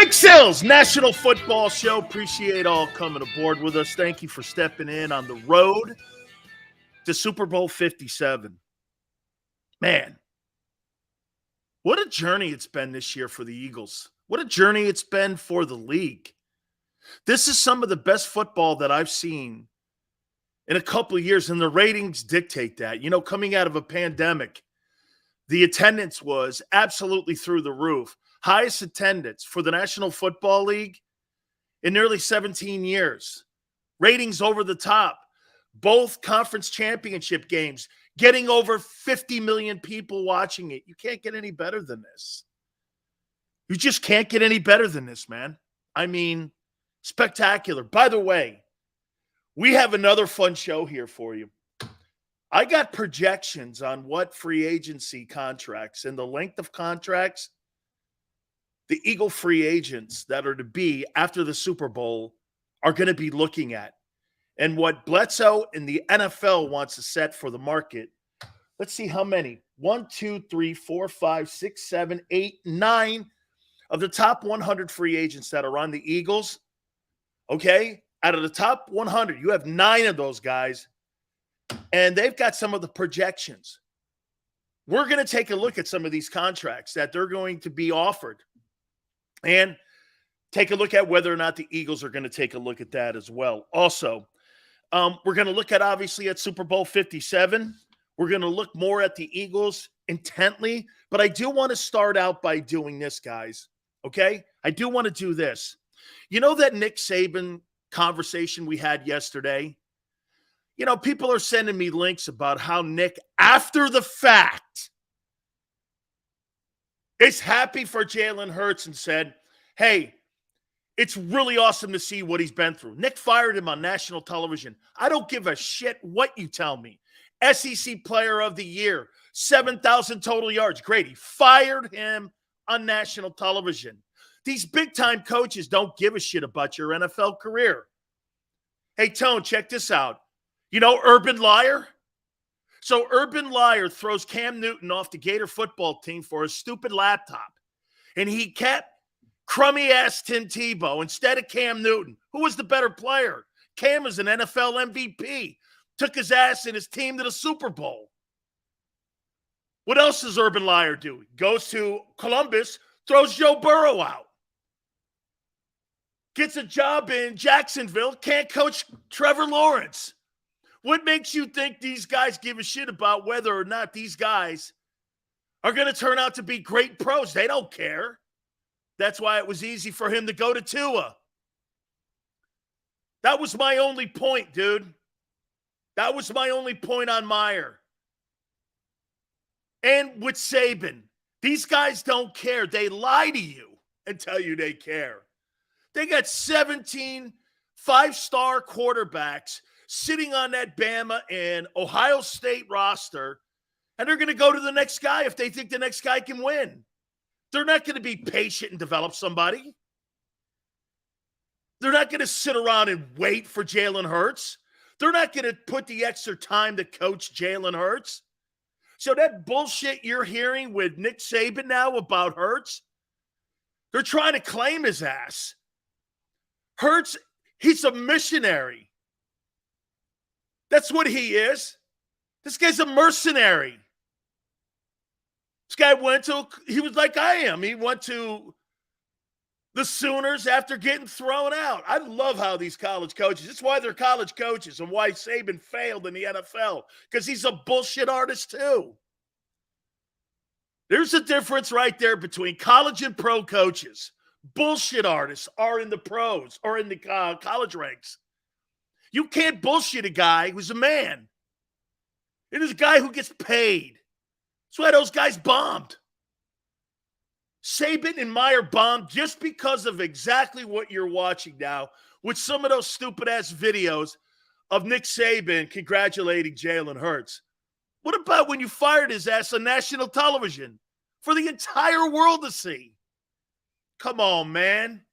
Nick Sills, National Football Show. Appreciate all coming aboard with us. Thank you for stepping in on the road to Super Bowl 57. Man, what a journey it's been this year for the Eagles. What a journey it's been for the league. This is some of the best football that I've seen in a couple of years, and the ratings dictate that. You know, coming out of a pandemic, the attendance was absolutely through the roof. Highest attendance for the National Football League in nearly 17 years. Ratings over the top. Both conference championship games getting over 50 million people watching it. You can't get any better than this. You just can't get any better than this, man. I mean, spectacular. By the way, we have another fun show here for you. I got projections on what free agency contracts and the length of contracts the Eagle free agents that are to be after the Super Bowl are going to be looking at, and what Bledsoe and the NFL wants to set for the market. Let's see how many. 1, 2, 3, 4, 5, 6, 7, 8, 9 of the top 100 free agents that are on the Eagles. Okay? Out of the top 100, you have 9 of those guys, and they've got some of the projections. We're going to take a look at some of these contracts that they're going to be offered and take a look at whether or not the Eagles are going to take a look at that as well. Also, we're going to look at, obviously, at Super Bowl 57. We're going to look more at the Eagles intently, but I do want to start out by doing this, guys, okay? I do want to do this. You know that Nick Saban conversation we had yesterday? You know, people are sending me links about how Nick, after the fact, is happy for Jalen Hurts and said, hey, it's really awesome to see what he's been through. Nick fired him on national television. I don't give a shit what you tell me. SEC Player of the Year, 7,000 total yards. Great. He fired him on national television. These big-time coaches don't give a shit about your NFL career. Hey, Tone, check this out. You know Urban Liar? So Urban Liar throws Cam Newton off the Gator football team for a stupid laptop. And he kept crummy-ass Tim Tebow instead of Cam Newton. Who was the better player? Cam was an NFL MVP. Took his ass and his team to the Super Bowl. What else does Urban Liar do? Goes to Columbus, throws Joe Burrow out. Gets a job in Jacksonville, can't coach Trevor Lawrence. What makes you think these guys give a shit about whether or not these guys are going to turn out to be great pros? They don't care. That's why it was easy for him to go to Tua. That was my only point, dude. That was my only point on Meyer. And with Saban, these guys don't care. They lie to you and tell you they care. They got 17 five-star quarterbacks sitting on that Bama and Ohio State roster, and they're going to go to the next guy if they think the next guy can win. They're not going to be patient and develop somebody. They're not going to sit around and wait for Jalen Hurts. They're not going to put the extra time to coach Jalen Hurts. So that bullshit you're hearing with Nick Saban now about Hurts, they're trying to claim his ass. Hurts, he's a missionary. That's what he is. This guy's a mercenary. This guy he was like I am. He went to the Sooners after getting thrown out. I love how these college coaches, that's why they're college coaches and why Saban failed in the NFL, because he's a bullshit artist too. There's a difference right there between college and pro coaches. Bullshit artists are in the pros or in the college ranks. You can't bullshit a guy who's a man. It is a guy who gets paid. That's why those guys bombed. Saban and Meyer bombed just because of exactly what you're watching now with some of those stupid-ass videos of Nick Saban congratulating Jalen Hurts. What about when you fired his ass on national television for the entire world to see? Come on, man.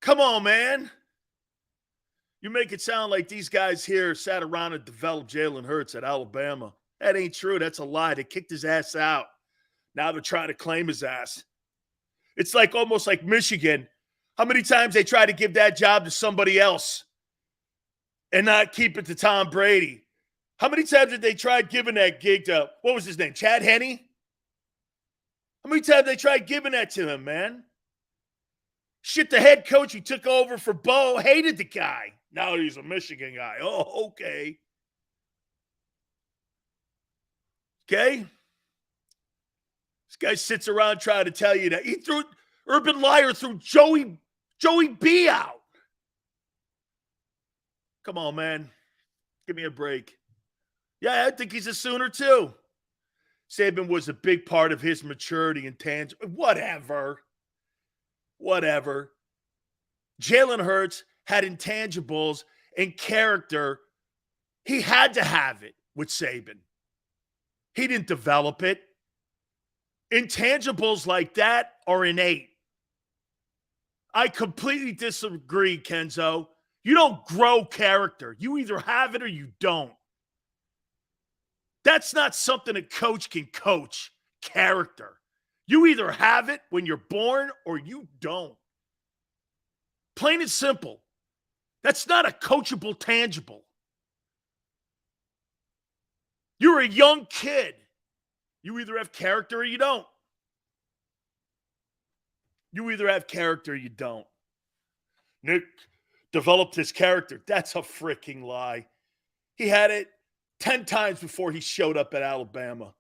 Come on, man. You make it sound like these guys here sat around and developed Jalen Hurts at Alabama. That ain't true. That's a lie. They kicked his ass out. Now they're trying to claim his ass. It's like almost like Michigan. How many times they try to give that job to somebody else and not keep it to Tom Brady? How many times did they try giving that gig to, what was his name, Chad Henne? How many times they tried giving that to him, man? Shit, the head coach who took over for Bo hated the guy. Now he's a Michigan guy. Oh, okay. Okay? This guy sits around trying to tell you that. He threw, Urban Meyer threw Joey B out. Come on, man. Give me a break. Yeah, I think he's a Sooner too. Saban was a big part of his maturity and tangible. Whatever. Jalen Hurts had intangibles and character. He had to have it with Saban. He didn't develop it. Intangibles like that are innate. I completely disagree, Kenzo. You don't grow character. You either have it or you don't. That's not something a coach can coach, character. You either have it when you're born or you don't. Plain and simple. That's not a coachable tangible. You're a young kid. You either have character or you don't. You either have character or you don't. Nick developed his character. That's a freaking lie. He had it 10 times before he showed up at Alabama.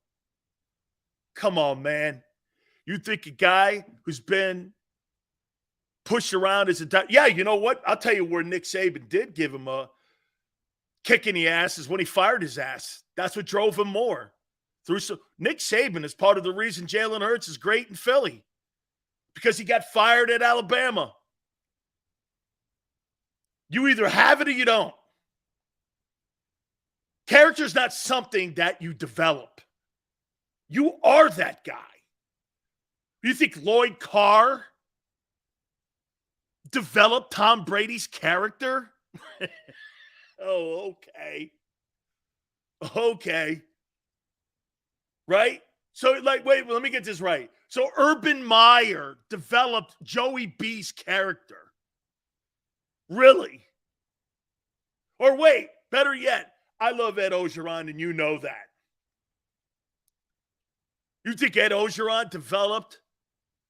Come on, man. You think a guy who's been pushed around his entire... Yeah, you know what? I'll tell you where Nick Saban did give him a kick in the ass is when he fired his ass. That's what drove him more. Nick Saban is part of the reason Jalen Hurts is great in Philly because he got fired at Alabama. You either have it or you don't. Character is not something that you develop. You are that guy. You think Lloyd Carr developed Tom Brady's character? Oh, okay. Okay. Right? So, wait, let me get this right. So, Urban Meyer developed Joey B's character. Really? Or wait, better yet, I love Ed Orgeron, and you know that. You think Ed Orgeron developed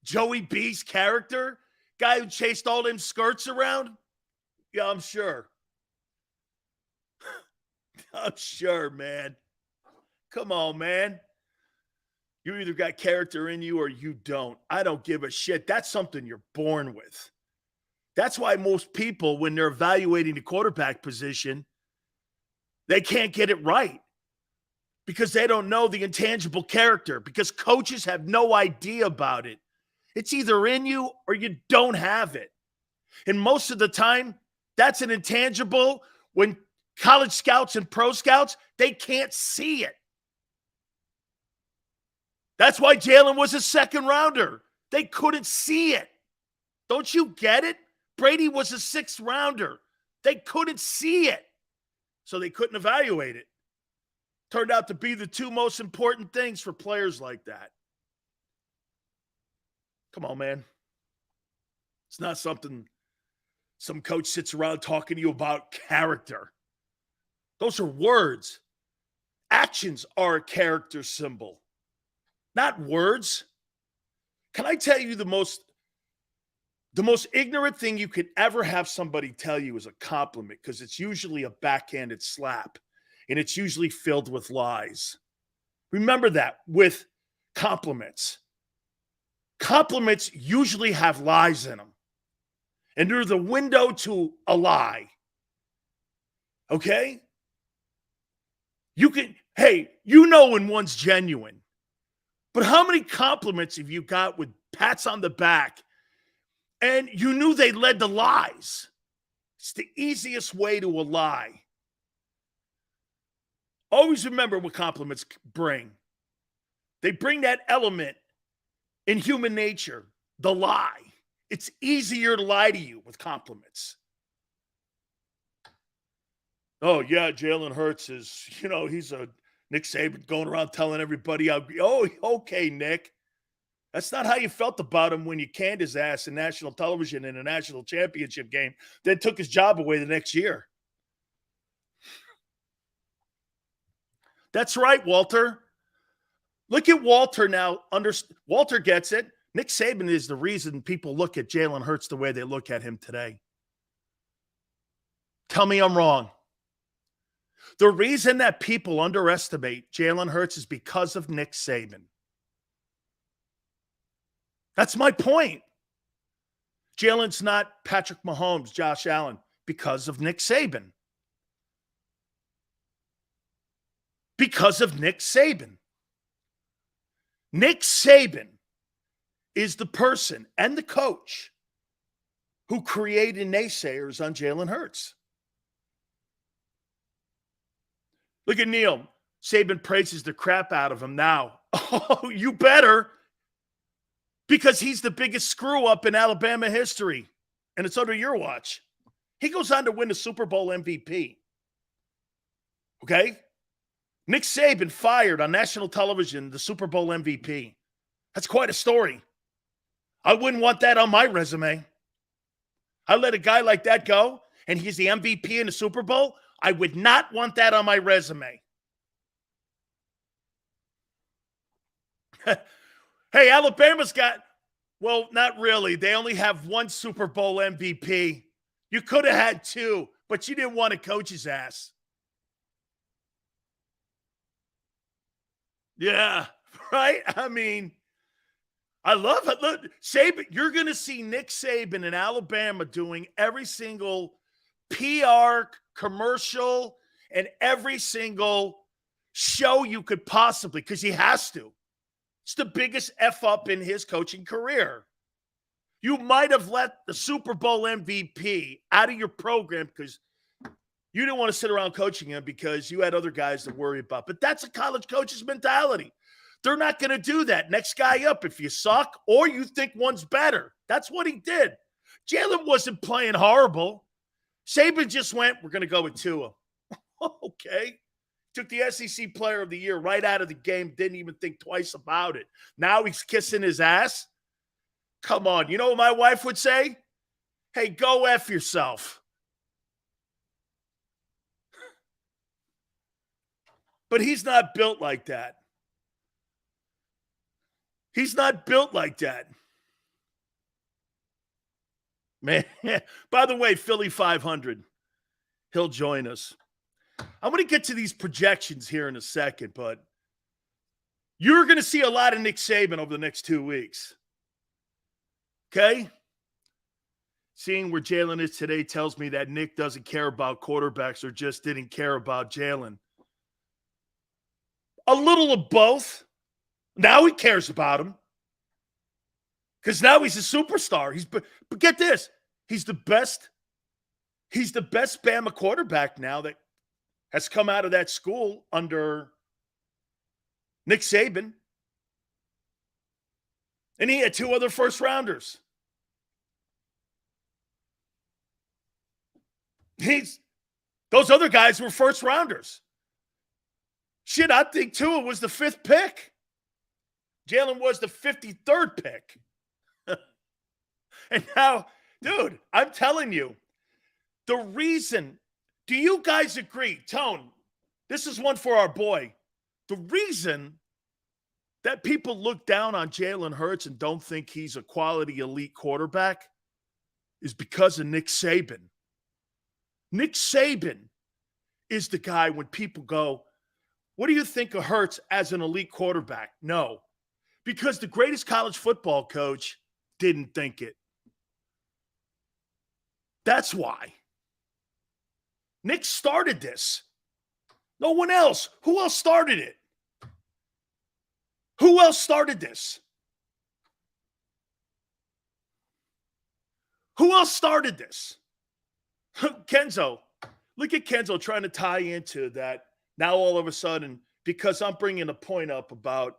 Joey B's character? Guy who chased all them skirts around? Yeah, I'm sure. I'm sure, man. Come on, man. You either got character in you or you don't. I don't give a shit. That's something you're born with. That's why most people, when they're evaluating the quarterback position, they can't get it right because they don't know the intangible character, because coaches have no idea about it. It's either in you or you don't have it. And most of the time, that's an intangible. When college scouts and pro scouts, they can't see it. That's why Jalen was a second rounder. They couldn't see it. Don't you get it? Brady was a sixth rounder. They couldn't see it. So they couldn't evaluate it. Turned out to be the two most important things for players like that. Come on, man. It's not something some coach sits around talking to you about character. Those are words. Actions are a character symbol, not words. Can I tell you the most ignorant thing you could ever have somebody tell you is a compliment, because it's usually a backhanded slap, and it's usually filled with lies. Remember that with compliments. Compliments usually have lies in them, and they're the window to a lie. Okay? You know when one's genuine. But how many compliments have you got with pats on the back and you knew they led to lies? It's the easiest way to a lie. Always remember what compliments bring. They bring that element in human nature, the lie. It's easier to lie to you with compliments. Oh, yeah, Jalen Hurts is, he's a Nick Saban going around telling everybody, oh, okay, Nick. That's not how you felt about him when you canned his ass in national television in a national championship game, then took his job away the next year. That's right, Walter. Look at Walter now. Walter gets it. Nick Saban is the reason people look at Jalen Hurts the way they look at him today. Tell me I'm wrong. The reason that people underestimate Jalen Hurts is because of Nick Saban. That's my point. Jalen's not Patrick Mahomes, Josh Allen, because of Nick Saban. Because of Nick Saban. Nick Saban is the person and the coach who created naysayers on Jalen Hurts. Look at Neil. Saban praises the crap out of him now. Oh, you better. Because he's the biggest screw-up in Alabama history. And it's under your watch. He goes on to win the Super Bowl MVP. Okay? Nick Saban fired on national television the Super Bowl MVP. That's quite a story. I wouldn't want that on my resume. I let a guy like that go, and he's the MVP in the Super Bowl. I would not want that on my resume. Hey, Alabama's got, well, not really. They only have one Super Bowl MVP. You could have had two, but you didn't want to coach his ass. Yeah, right? I mean, I love it. Look, Saban, you're going to see Nick Saban in Alabama doing every single PR commercial and every single show you could possibly, because he has to. It's the biggest F up in his coaching career. You might have let the Super Bowl MVP out of your program because you didn't want to sit around coaching him because you had other guys to worry about. But that's a college coach's mentality. They're not going to do that. Next guy up if you suck or you think one's better. That's what he did. Jalen wasn't playing horrible. Saban just went, we're going to go with Tua. Okay. Took the SEC Player of the Year right out of the game. Didn't even think twice about it. Now he's kissing his ass. Come on. You know what my wife would say? Hey, go F yourself. But he's not built like that. He's not built like that. Man, by the way, Philly 500. He'll join us. I'm going to get to these projections here in a second, but you're going to see a lot of Nick Saban over the next 2 weeks. Okay? Seeing where Jalen is today tells me that Nick doesn't care about quarterbacks or just didn't care about Jalen. A little of both. Now he cares about him. Because now he's a superstar. But get this. He's the best Bama quarterback now that has come out of that school under Nick Saban. And he had 2 other first-rounders. Those other guys were first-rounders. Shit, I think Tua was the 5th pick. Jalen was the 53rd pick. And now, dude, I'm telling you, the reason, do you guys agree? Tone, this is one for our boy. The reason that people look down on Jalen Hurts and don't think he's a quality elite quarterback is because of Nick Saban. Nick Saban is the guy when people go, what do you think of Hurts as an elite quarterback? No, because the greatest college football coach didn't think it. That's why. Nick started this. No one else. Who else started it? Who else started this? Who else started this? Kenzo. Look at Kenzo trying to tie into that. Now all of a sudden, because I'm bringing a point up about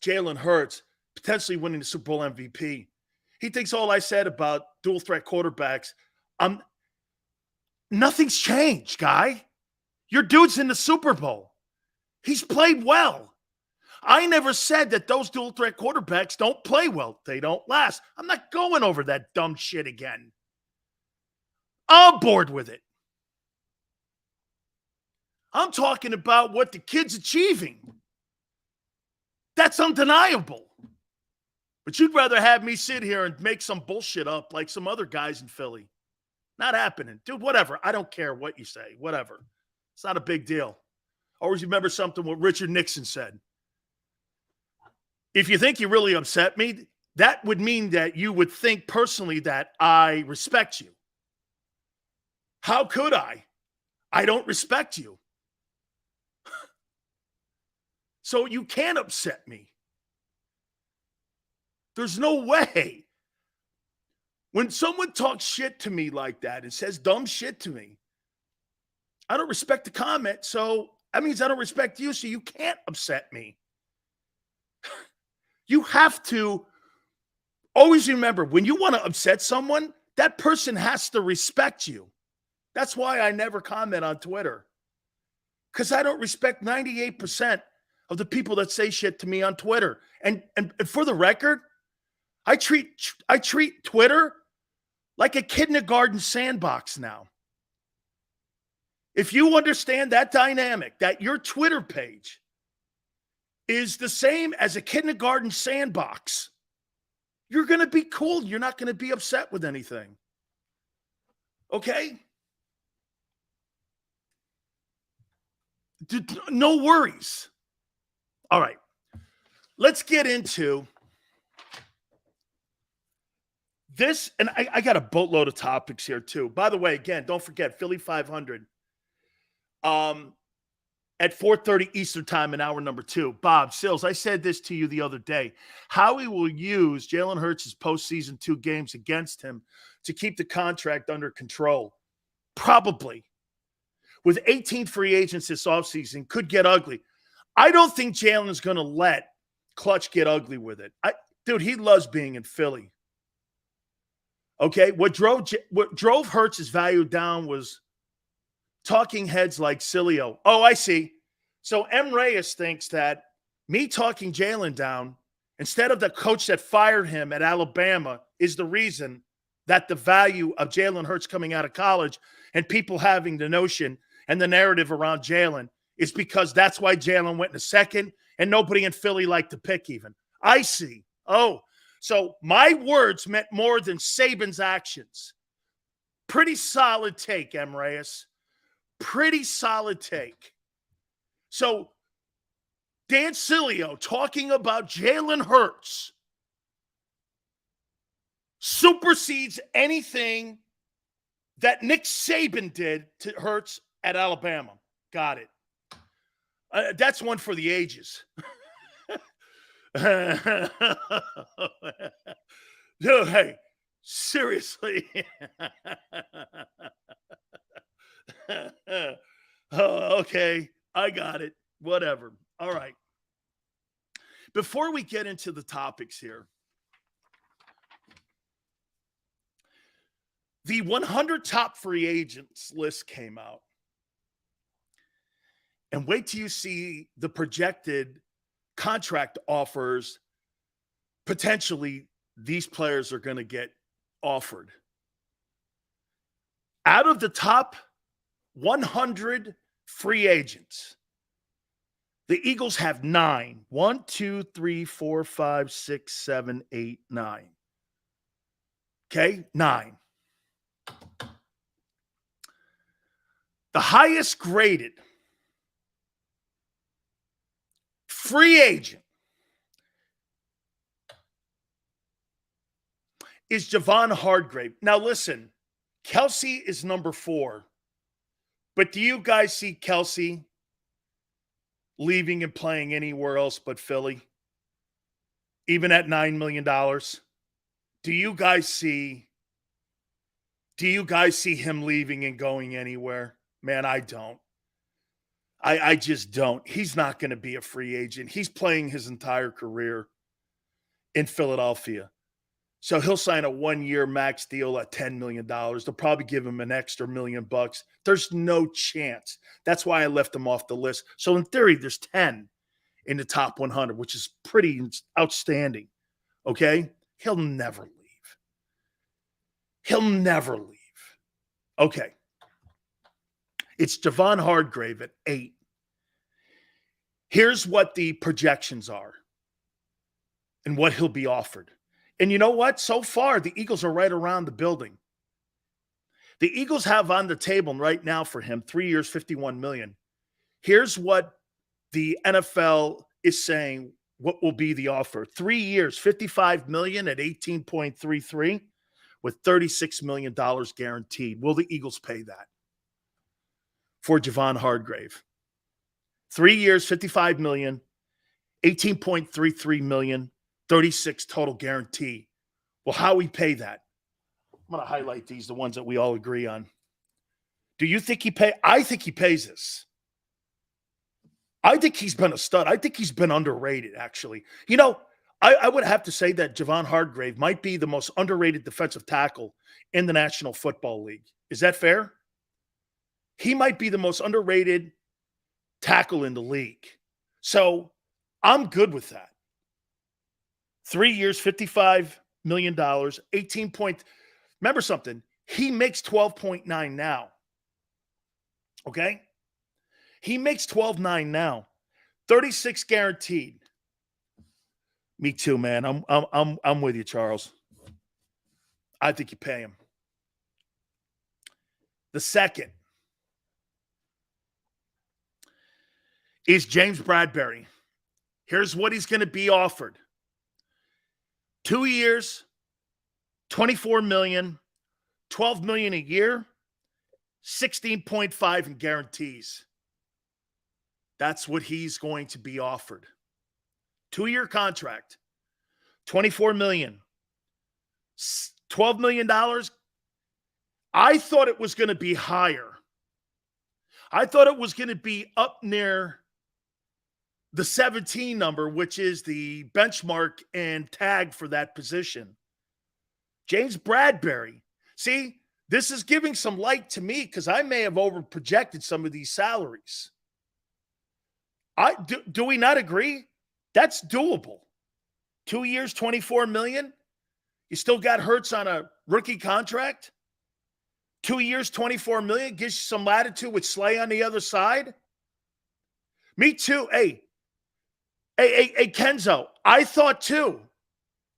Jalen Hurts potentially winning the Super Bowl MVP, he thinks all I said about dual threat quarterbacks, nothing's changed, guy. Your dude's in the Super Bowl. He's played well. I never said that those dual threat quarterbacks don't play well. They don't last. I'm not going over that dumb shit again. I'm bored with it. I'm talking about what the kid's achieving. That's undeniable. But you'd rather have me sit here and make some bullshit up like some other guys in Philly. Not happening. Dude, whatever. I don't care what you say. Whatever. It's not a big deal. Always remember something what Richard Nixon said. If you think you really upset me, that would mean that you would think personally that I respect you. How could I? I don't respect you. So you can't upset me. There's no way. When someone talks shit to me like that and says dumb shit to me, I don't respect the comment, so that means I don't respect you, so you can't upset me. You have to always remember, when you want to upset someone, that person has to respect you. That's why I never comment on Twitter. Because I don't respect 98% of the people that say shit to me on Twitter. And for the record, I treat Twitter like a kindergarten sandbox now. If you understand that dynamic, that your Twitter page is the same as a kindergarten sandbox, you're going to be cool. You're not going to be upset with anything. Okay? No worries. All right. Let's get into this. And I got a boatload of topics here too. By the way, again, don't forget, Philly 500 at 4:30 Eastern time in hour number 2. Bob Sills, I said this to you the other day. Howie will use Jalen Hurts' postseason 2 games against him to keep the contract under control. Probably. With 18 free agents this offseason, could get ugly. I don't think Jalen's going to let Clutch get ugly with it. Dude, he loves being in Philly. Okay? What drove Hurts' value down was talking heads like Sileo. Oh, I see. So M. Reyes thinks that me talking Jalen down, instead of the coach that fired him at Alabama, is the reason that the value of Jalen Hurts coming out of college and people having the notion and the narrative around Jalen is because that's why Jalen went in a second and nobody in Philly liked to pick even. I see. Oh, so my words meant more than Saban's actions. Pretty solid take, M. Reyes. Pretty solid take. So Dan Sileo talking about Jalen Hurts supersedes anything that Nick Saban did to Hurts at Alabama. Got it. That's one for the ages. Dude, hey, seriously. Oh, okay. I got it. Whatever. All right. Before we get into the topics here, the 100 top free agents list came out. And wait till you see the projected contract offers potentially these players are going to get offered. Out of the top 100 free agents, the Eagles have 9. 1, 2, 3, 4, 5, 6, 7, 8, 9. Okay, 9. The highest graded free agent is Javon Hargrave. Now listen, Kelsey is number 4. But do you guys see Kelsey leaving and playing anywhere else but Philly? Even at $9 million? Do you guys see him leaving and going anywhere? Man, I don't. I just don't. He's not going to be a free agent. He's playing his entire career in Philadelphia. So he'll sign a 1-year max deal at $10 million. They'll probably give him an extra $1 million. There's no chance. That's why I left him off the list. So in theory, there's 10 in the top 100, which is pretty outstanding. Okay? He'll never leave. He'll never leave. Okay. It's Javon Hargrave at 8. Here's what the projections are and what he'll be offered. And you know what? So far, the Eagles are right around the building. The Eagles have on the table right now for him 3 years, $51 million. Here's what the NFL is saying what will be the offer. 3 years, $55 million at 18.33 with $36 million guaranteed. Will the Eagles pay that for Javon Hargrave? 3 years, $55 million, 18.33 million, 36 total guarantee. Well, how we pay that? I'm going to highlight these, the ones that we all agree on. Do you think he pay? I think he pays this. I think he's been a stud. I think he's been underrated, actually. You know, I would have to say that Javon Hargrave might be the most underrated defensive tackle in the National Football League. Is that fair? He might be the most underrated tackle in the league. So I'm good with that. 3 years, $55 million, 18 point. Remember something. He makes 12.9 now. Okay? He makes 12.9 now. 36 guaranteed. Me too, man. I'm with you, Charles. I think you pay him. The second is James Bradberry. Here's what he's going to be offered. 2 years, $24 million, $12 million a year, 16.5 in guarantees. That's what he's going to be offered. 2-year contract, $24 million, $12 million. I thought it was going to be higher. I thought it was going to be up near the 17 number, which is the benchmark and tag for that position. James Bradberry. See, this is giving some light to me because I may have overprojected some of these salaries. Do we not agree? That's doable. 2 years, $24 million. You still got Hurts on a rookie contract. 2 years, $24 million. Gives you some latitude with Slay on the other side. Me too. Hey, Kenzo, I thought too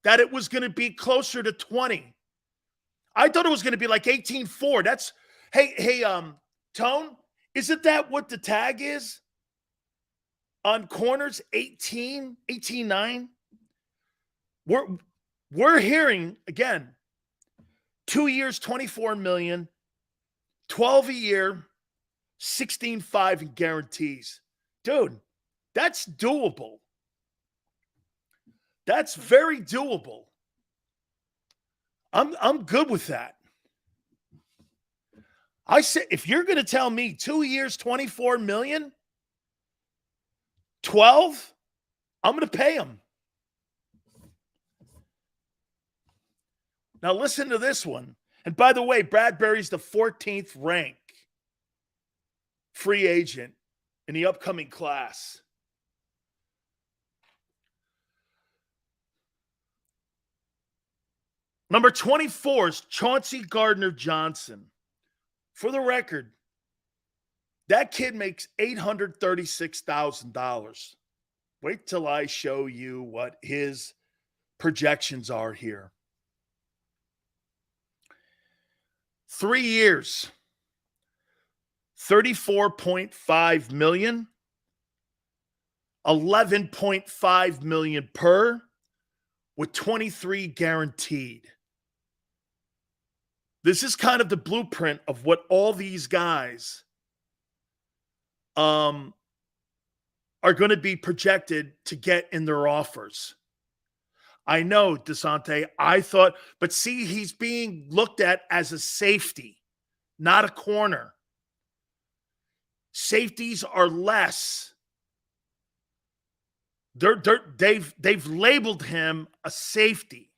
that it was going to be closer to 20. I thought it was going to be like 18.4. That's, hey, Tone, isn't that what the tag is? On corners, 18.9. We're hearing, again, 2 years, $24 million, 12 a year, 16.5 in guarantees. Dude, that's doable. That's very doable. I'm good with that. I said, if you're going to tell me 2 years, $24 million, 12, I'm going to pay him. Now listen to this one. And by the way, Bradberry's the 14th rank free agent in the upcoming class. Number 24 is Chauncey Gardner-Johnson. For the record, that kid makes $836,000. Wait till I show you what his projections are here. 3 years, $34.5 million, $11.5 million per, with 23 guaranteed. This is kind of the blueprint of what all these guys are going to be projected to get in their offers. I know, DeSante, I thought, but see, he's being looked at as a safety, not a corner. Safeties are less. They've labeled him a safety.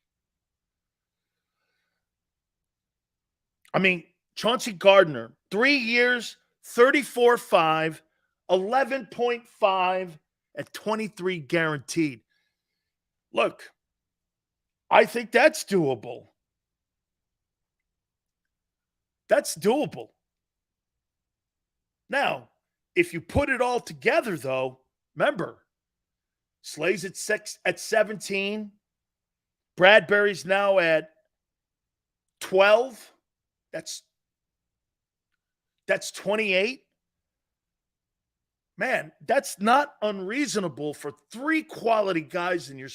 I mean, Chauncey Gardner, 3 years, 34.5, 11.5, at 23 guaranteed. Look, I think that's doable. That's doable. Now, if you put it all together, though, remember, Slay's at 17. Bradbury's now at 12. That's 28. Man, that's not unreasonable for three quality guys in your.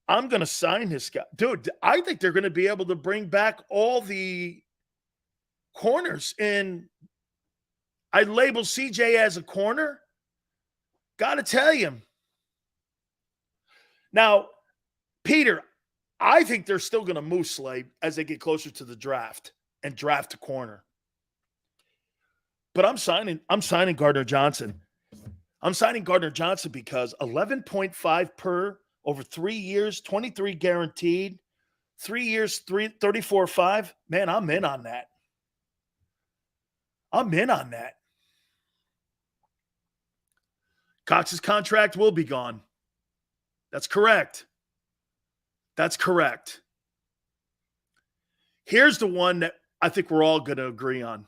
I'm going to sign this guy. Dude, I think they're going to be able to bring back all the corners. And I label CJ as a corner. Got to tell you. Now, Peter, I think they're still going to move Slay as they get closer to the draft and draft a corner. But I'm signing Gardner Johnson. I'm signing Gardner Johnson because 11.5 per over 3 years, 23 guaranteed, 3 years, 34.5. Man, I'm in on that. I'm in on that. Cox's contract will be gone. That's correct. That's correct. Here's the one that I think we're all going to agree on.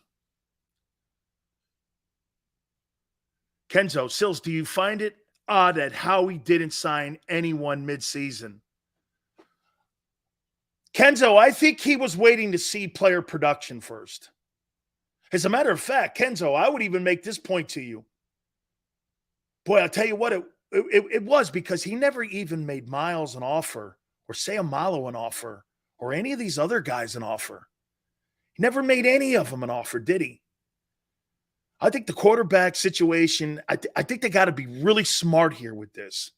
Kenzo, Sills, do you find it odd at how he didn't sign anyone midseason? Kenzo, I think he was waiting to see player production first. As a matter of fact, Kenzo, I would even make this point to you. Boy, I'll tell you what, it was because he never even made Miles an offer or Sayamalo an offer or any of these other guys an offer. He never made any of them an offer, did he? I think the quarterback situation, I think they got to be really smart here with this.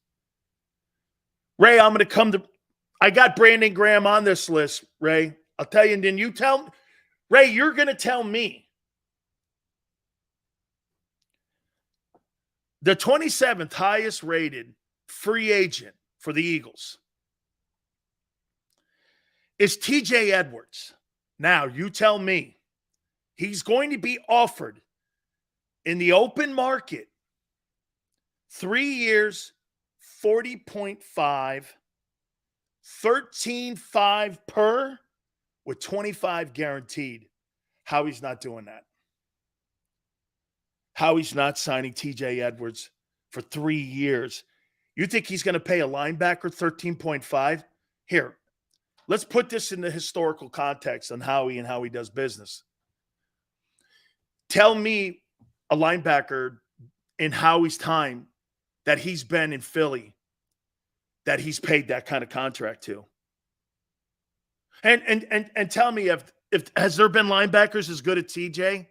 Ray, I'm going to I got Brandon Graham on this list, Ray. I'll tell you, and then you tell Ray, you're going to tell me. The 27th highest rated free agent for the Eagles is TJ Edwards. Now, you tell me. He's going to be offered in the open market 3 years, 40.5, 13.5 per with 25 guaranteed. Howie's not doing that. Howie's not signing TJ Edwards for 3 years. You think he's going to pay a linebacker 13.5? Here, let's put this in the historical context on Howie and how he does business. Tell me a linebacker in Howie's time that he's been in Philly that he's paid that kind of contract to. And tell me if has there been linebackers as good as TJ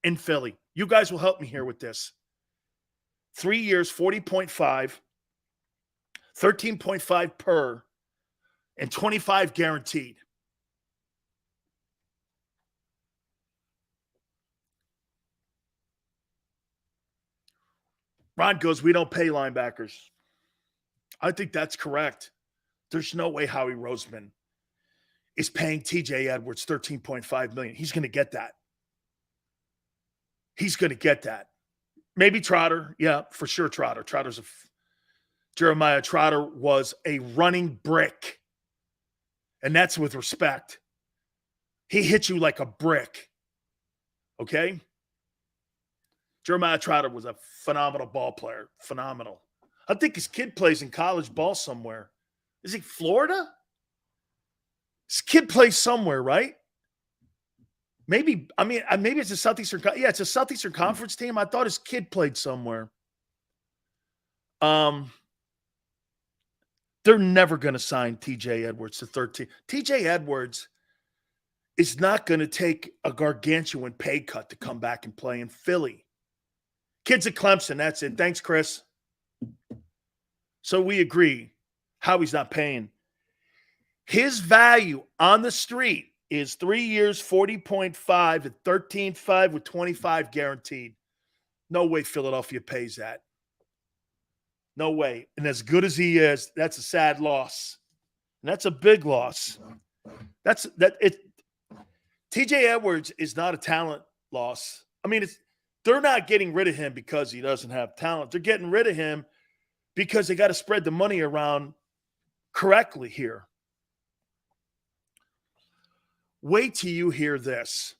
in Philly? You guys will help me here with this. 3 years, 40.5, 13.5 per, and 25 guaranteed. Ron goes, we don't pay linebackers. I think that's correct. There's no way Howie Roseman is paying TJ Edwards $13.5 million. He's going to get that. He's going to get that. Maybe Trotter. Yeah, for sure Trotter. Jeremiah Trotter was a running brick. And that's with respect. He hit you like a brick. Okay? Jeremiah Trotter was a phenomenal ball player. Phenomenal. I think his kid plays in college ball somewhere. Is he Florida? His kid plays somewhere, right? Maybe it's a Southeastern. Yeah, it's a Southeastern Conference team. I thought his kid played somewhere. They're never going to sign TJ Edwards to 13. TJ Edwards is not going to take a gargantuan pay cut to come back and play in Philly. Kids at Clemson, that's it. Thanks, Chris. So we agree. Howie's not paying. His value on the street is 3 years, 40.5 at 13.5 with 25 guaranteed. No way Philadelphia pays that. No way. And as good as he is, that's a sad loss. And that's a big loss. TJ Edwards is not a talent loss. I mean, they're not getting rid of him because he doesn't have talent. They're getting rid of him because they got to spread the money around correctly here. Wait till you hear this.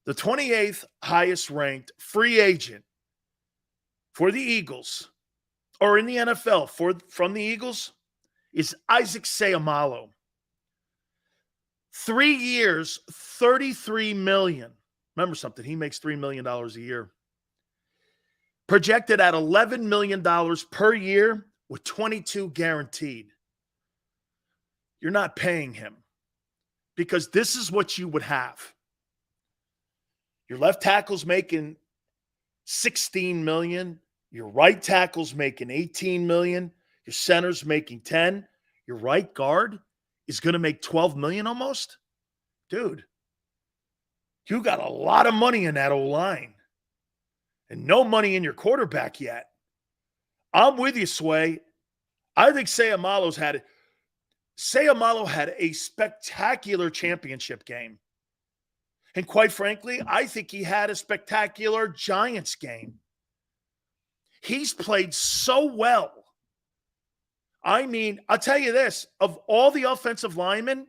The 28th highest ranked free agent for the Eagles, or in the NFL from the Eagles, is Isaac Seumalo. 3 years, $33 million. Remember something, he makes $3 million a year. Projected at $11 million per year with 22 guaranteed. You're not paying him because this is what you would have. Your left tackle's making $16 million. Your right tackle's making $18 million. Your center's making $10 million. Your right guard is going to make $12 million almost. Dude, you got a lot of money in that O-line and no money in your quarterback yet. I'm with you, Sway. I think Seumalo had a spectacular championship game. And quite frankly, I think he had a spectacular Giants game. He's played so well. I mean, I'll tell you this, of all the offensive linemen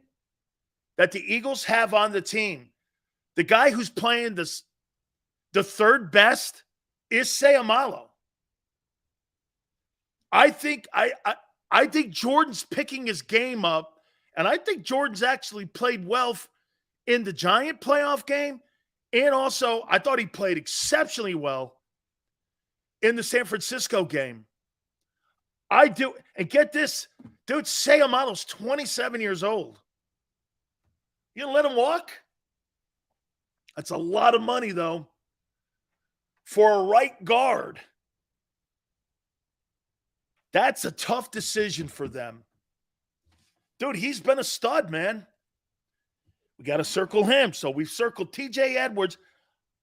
that the Eagles have on the team, the guy who's playing the third best is Seumalo. I think Jordan's picking his game up, and I think Jordan's actually played well in the Giant playoff game, and also I thought he played exceptionally well in the San Francisco game. I do. And get this, dude, Seumalo's 27 years old. You gonna let him walk? That's a lot of money, though, for a right guard. That's a tough decision for them. Dude, he's been a stud, man. We got to circle him. So we've circled TJ Edwards.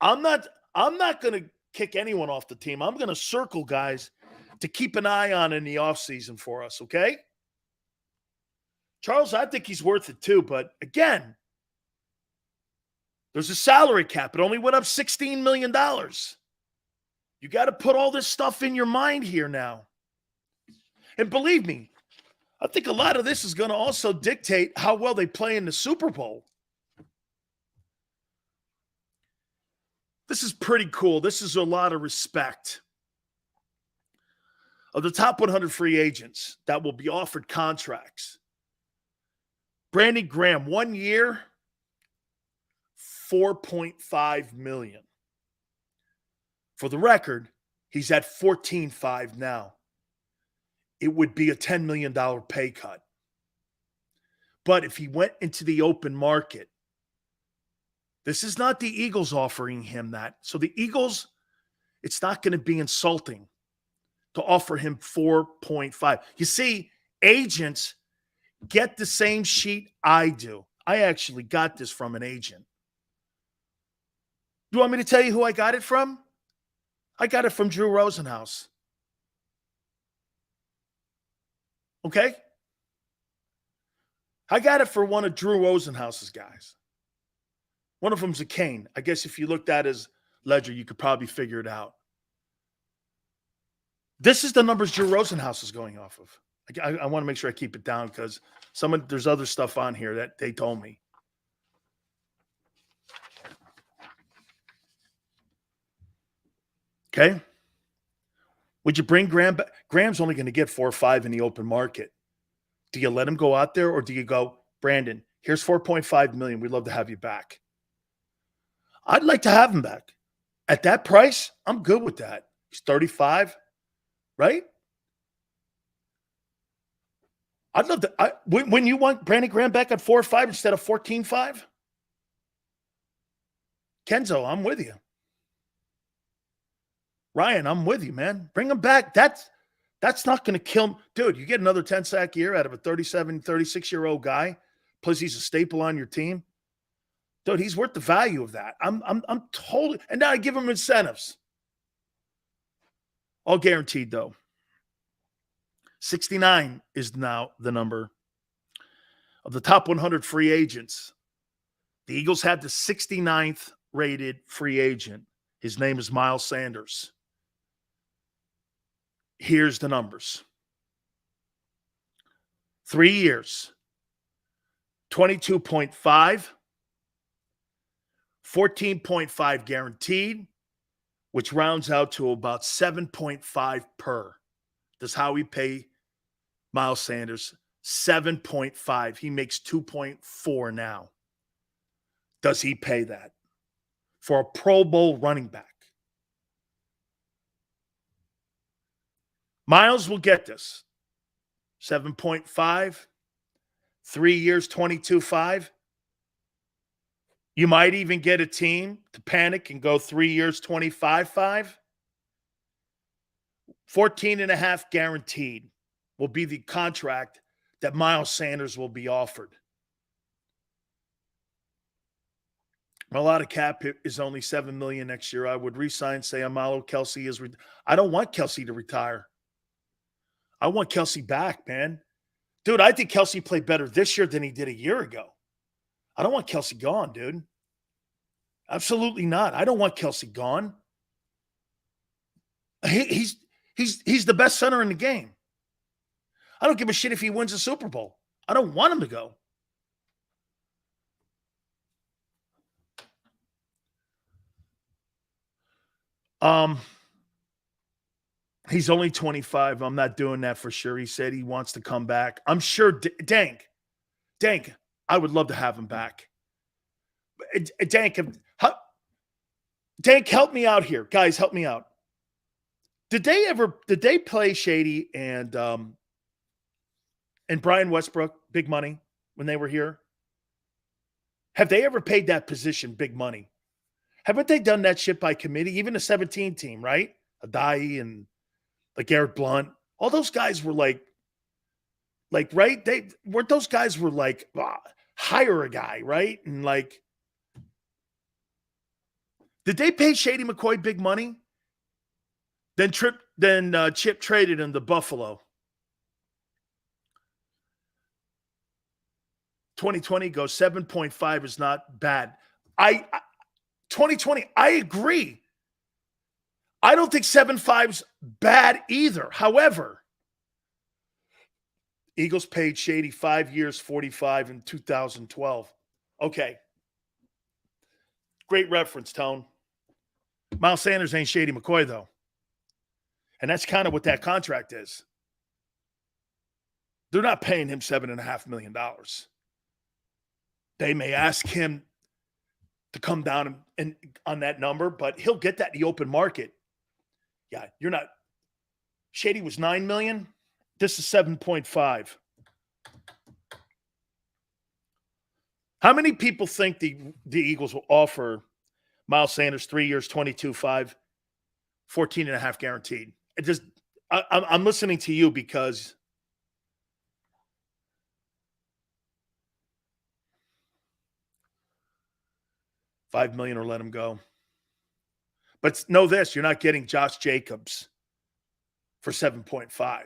I'm not going to kick anyone off the team. I'm going to circle guys to keep an eye on in the offseason for us, okay? Charles, I think he's worth it too. But again, there's a salary cap. It only went up $16 million. You got to put all this stuff in your mind here now. And believe me, I think a lot of this is going to also dictate how well they play in the Super Bowl. This is pretty cool. This is a lot of respect. Of the top 100 free agents that will be offered contracts, Brandon Graham, 1 year, $4.5 million. For the record, he's at $14.5 now. It would be a $10 million pay cut. But if he went into the open market, this is not the Eagles offering him that. So the Eagles, it's not going to be insulting to offer him 4.5. You see, agents get the same sheet I do. I actually got this from an agent. You want me to tell you who I got it from? I got it from Drew Rosenhaus. Okay? I got it for one of Drew Rosenhaus's guys. One of them's a Kane. I guess if you looked at his ledger, you could probably figure it out. This is the numbers Drew Rosenhaus is going off of. I want to make sure I keep it down because there's other stuff on here that they told me. Okay? Would you bring Graham back? Graham's only going to get 4 or 5 in the open market. Do you let him go out there or do you go, Brandon, here's $4.5 million. We'd love to have you back. I'd like to have him back. At that price, I'm good with that. He's 35, right? I'd love to. When you want Brandon Graham back at 4 or 5 instead of 14.5, Kenzo, I'm with you. Ryan, I'm with you, man. Bring him back. That's not going to kill him. Dude, you get another 10-sack year out of a 37, 36-year-old guy, plus he's a staple on your team. Dude, he's worth the value of that. I'm totally – and now I give him incentives. All guaranteed, though. 69 is now the number of the top 100 free agents. The Eagles had the 69th rated free agent. His name is Miles Sanders. Here's the numbers. 3 years, 22.5, 14.5 guaranteed, which rounds out to about 7.5 per. That's how we pay Miles Sanders. 7.5. He makes 2.4 now. Does he pay that for a Pro Bowl running back? Miles will get this. 7.5, 3 years, 22.5. You might even get a team to panic and go 3 years, 25.5. 14.5 guaranteed will be the contract that Miles Sanders will be offered. A lot of cap is only $7 million next year. I would re-sign Seumalo. Kelsey is. I don't want Kelsey to retire. I want Kelsey back, man. Dude, I think Kelsey played better this year than he did a year ago. I don't want Kelsey gone, dude. Absolutely not. I don't want Kelsey gone. He's the best center in the game. I don't give a shit if he wins a Super Bowl. I don't want him to go. He's only 25. I'm not doing that for sure. He said he wants to come back. I'm sure. Dank, I would love to have him back. Dank, help me out here. Guys, help me out. Did they play Shady and Brian Westbrook big money when they were here? Have they ever paid that position big money? Haven't they done that shit by committee? Even the 17 team, right? Adai and like Garrett Blunt. All those guys were like, right? Those guys were like, hire a guy, right? And like, did they pay Shady McCoy big money? Then Chip traded him to Buffalo. 2020 goes 7.5 is not bad. 2020, I agree. I don't think 7.5's bad either. However, Eagles paid Shady 5 years, 45 in 2012. Okay. Great reference, Tone. Miles Sanders ain't Shady McCoy, though. And that's kind of what that contract is. They're not paying him $7.5 million. They may ask him to come down and on that number, but he'll get that in the open market. Yeah, you're not. Shady was $9 million. This is 7.5. How many people think the Eagles will offer Miles Sanders 3 years, 22.5, 14.5 guaranteed? I'm listening to you because $5 million or let him go. But know this, you're not getting Josh Jacobs for 7.5.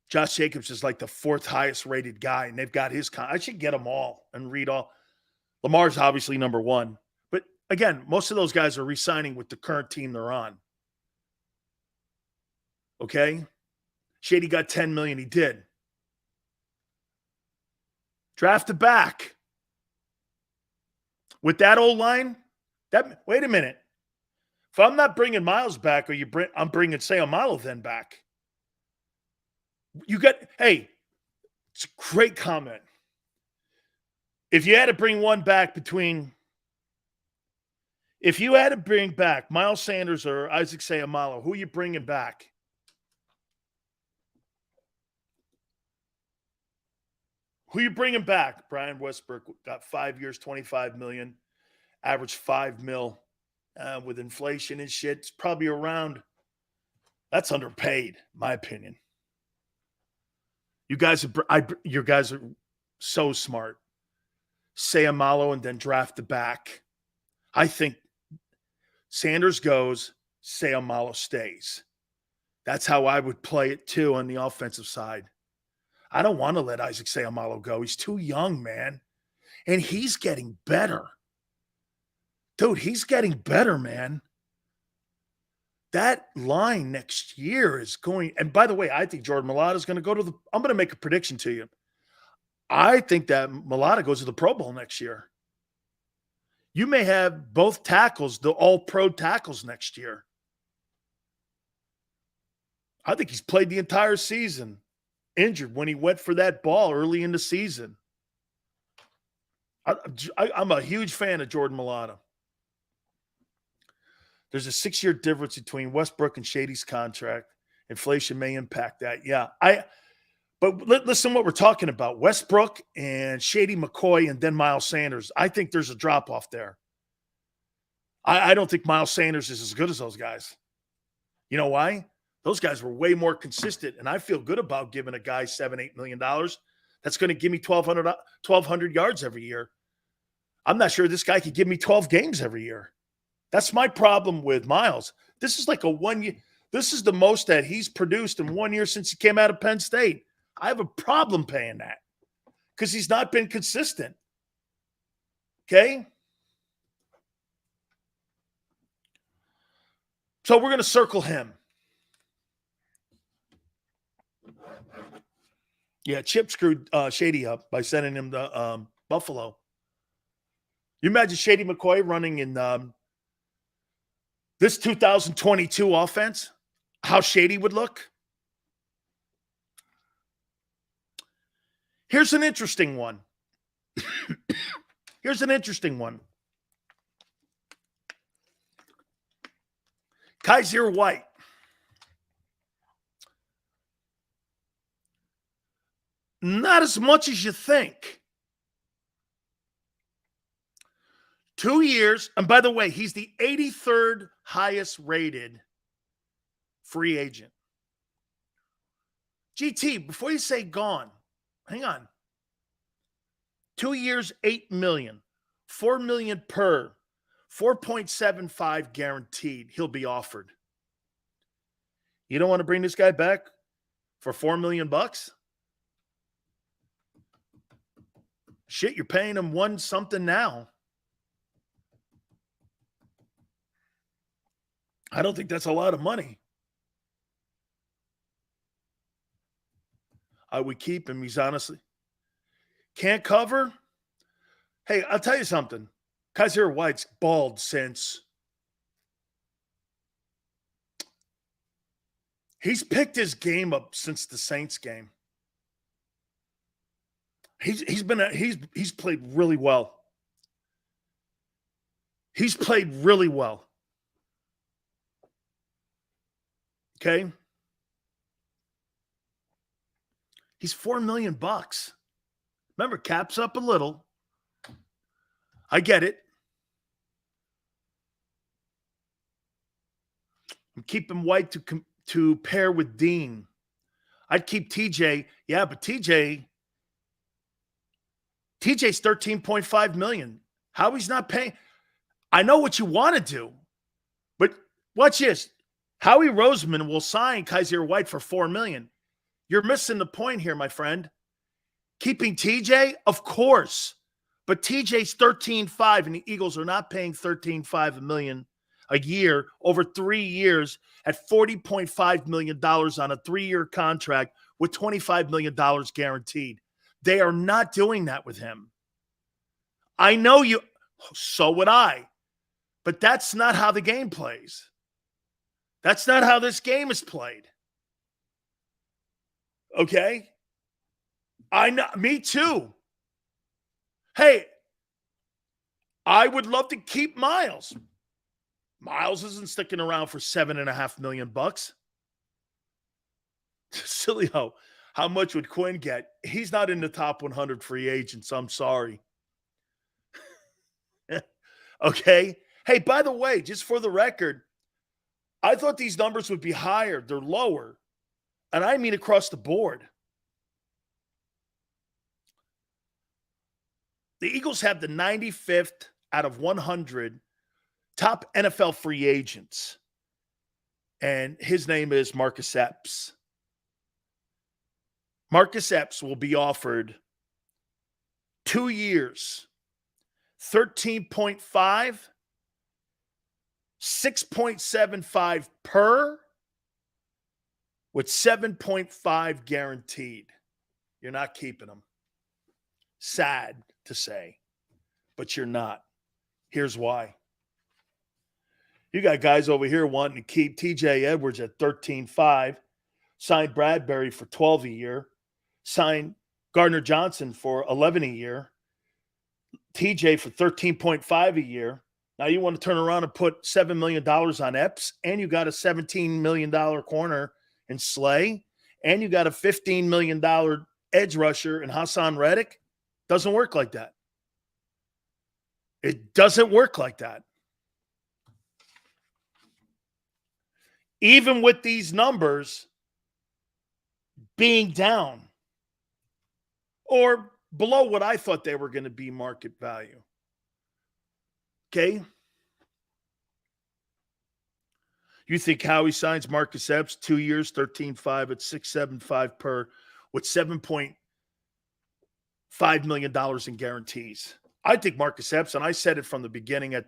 Josh Jacobs is like the fourth highest rated guy, and they've got his I should get them all and read all. Lamar's obviously number one. But again, most of those guys are re-signing with the current team they're on. Okay? Shady got $10 million. He did. Draft a back. With that old line, wait a minute. If I'm not bringing Miles back, I'm bringing Seumalo then back. Hey, it's a great comment. If you had to bring one back if you had to bring back Miles Sanders or Isaac Seumalo, who are you bringing back? Who you bringing back? Brian Westbrook got 5 years, $25 million, average $5 million. With inflation and shit, it's probably around. That's underpaid, in my opinion. You guys are so smart. Seumalo and then draft the back. I think Sanders goes, Seumalo stays. That's how I would play it too on the offensive side. I don't want to let Isaac Seumalo go. He's too young, man. And he's getting better. Dude, he's getting better, man. that line next year is going. And by the way, I think Jordan Mailata is going to go to the. I'm going to make a prediction to you. I think that Mailata goes to the Pro Bowl next year. You may have both tackles, the all-pro tackles next year. I think he's played the entire season injured when he went for that ball early in the season. I'm a huge fan of Jordan Mailata. There's a 6-year difference between Westbrook and Shady's contract. Inflation may impact that. Yeah. But listen what we're talking about. Westbrook and Shady McCoy and then Miles Sanders. I think there's a drop-off there. I don't think Miles Sanders is as good as those guys. You know why? Those guys were way more consistent, and I feel good about giving a guy $7-8 million. That's going to give me 1,200 yards every year. I'm not sure this guy could give me 12 games every year. That's my problem with Miles. This is like a 1 year. This is the most that he's produced in 1 year since he came out of Penn State. I have a problem paying that because he's not been consistent. Okay? So we're going to circle him. Yeah, Chip screwed Shady up by sending him to Buffalo. You imagine Shady McCoy running in this 2022 offense, how Shady would look? Here's an interesting one. Kaiser White. Not as much as you think. 2 years. And by the way, he's the 83rd highest rated free agent. GT, before you say gone, hang on. 2 years, $8 million, $4 million per, 4.75 guaranteed. He'll be offered. You don't want to bring this guy back for $4 million bucks? Shit, you're paying him one something now. I don't think that's a lot of money. I would keep him. He's honestly can't cover. Hey, I'll tell you something. Kaiser White's bald since he's picked his game up since the Saints game. He's played really well. He's played really well. Okay? He's $4 million bucks. Remember, cap's up a little. I get it. I'm keeping White to pair with Dean. I'd keep TJ. Yeah, but TJ's $13.5 million. How he's not paying? I know what you want to do, but watch this. Howie Roseman will sign Kaiser White for $4 million. You're missing the point here, my friend. Keeping TJ, of course, but TJ's $13.5, and the Eagles are not paying $13.5 million a year over 3 years at $40.5 million on a 3-year contract with $25 million guaranteed. They are not doing that with him. I know you, so would I, but that's not how the game plays. That's not how this game is played. Okay? I know, me too. Hey, I would love to keep Miles. Miles isn't sticking around for $7.5 million bucks. Sileo, how much would Quinn get? He's not in the top 100 free agents. I'm sorry. Okay. Hey, by the way, just for the record, I thought these numbers would be higher. They're lower. And I mean across the board. The Eagles have the 95th out of 100 top NFL free agents. And his name is Marcus Epps. Marcus Epps will be offered 2 years, 13.5 6.75 per with 7.5 guaranteed. You're not keeping him. Sad to say, but you're not. Here's why. You got guys over here wanting to keep TJ Edwards at 13.5, signed Bradbury for 12 a year, signed Gardner Johnson for 11 a year, TJ for 13.5 a year. Now you want to turn around and put $7 million on Epps, and you got a $17 million corner in Slay, and you got a $15 million edge rusher in Hassan Reddick. Doesn't work like that. It doesn't work like that. Even with these numbers being down or below what I thought they were going to be market value. Okay? You think Howie signs Marcus Epps 2 years, 13.5 at 6.75 per with $7.5 million in guarantees. I think Marcus Epps, and I said it from the beginning at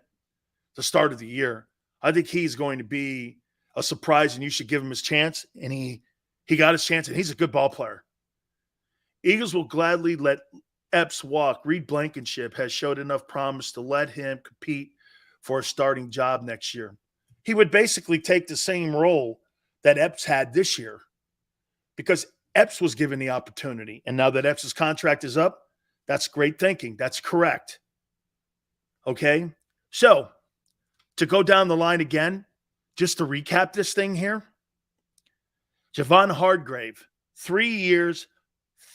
the start of the year, I think he's going to be a surprise, and you should give him his chance. And he got his chance, and he's a good ball player. Eagles will gladly let Epps walk. Reed Blankenship has showed enough promise to let him compete for a starting job next year. He would basically take the same role that Epps had this year because Epps was given the opportunity. And now that Epps' contract is up, that's great thinking. That's correct. Okay? So, to go down the line again, just to recap this thing here, Javon Hargrave, 3 years,